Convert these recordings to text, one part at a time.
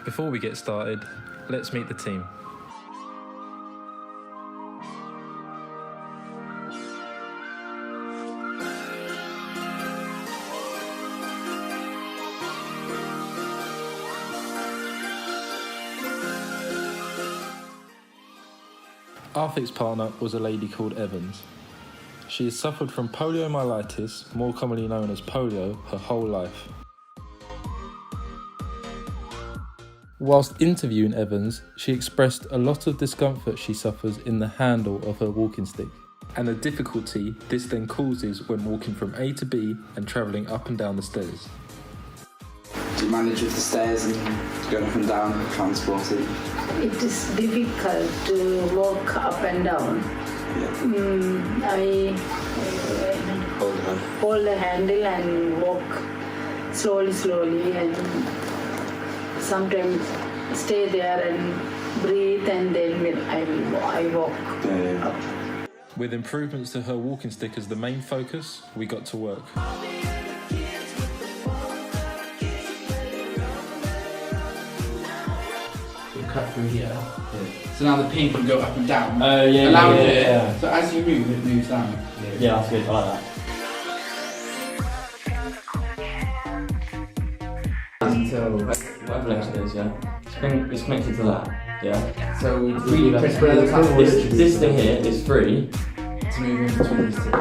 Before we get started, let's meet the team. Our fixed partner was a lady called Evans. She has suffered from poliomyelitis, more commonly known as polio, her whole life. Whilst interviewing Evans, she expressed a lot of discomfort she suffers in the handle of her walking stick, and the difficulty this then causes when walking from A to B and travelling up and down the stairs. Do you manage with the stairs and going up and down, transporting? It is difficult to walk up and down. Yeah. I hold the handle and walk slowly and sometimes stay there and breathe and then I walk up. With improvements to her walking stick as the main focus, we got to work. Cut through here. So now the pin can go up and down. Oh yeah. Allow yeah, it. yeah. So as you move, it moves down. Yeah, that's good. I like that. Until whatever legs it is, yeah. It's connected to that, yeah. So we really press where the platform is. This thing here is free to move in between these two.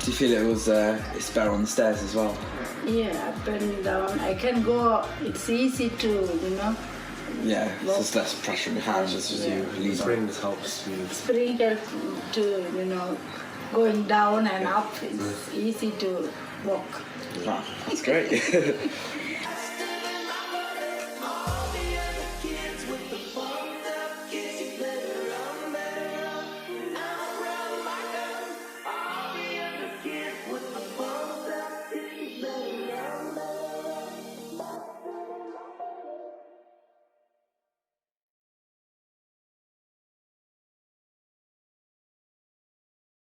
Do you feel it was it's better on the stairs as well? Yeah, up and down. I can go, it's easy to, Yeah, so there's less pressure on your hands just as you lean. Springs helps with spring help to, going down and up. It's easy to walk. Wow, that's great.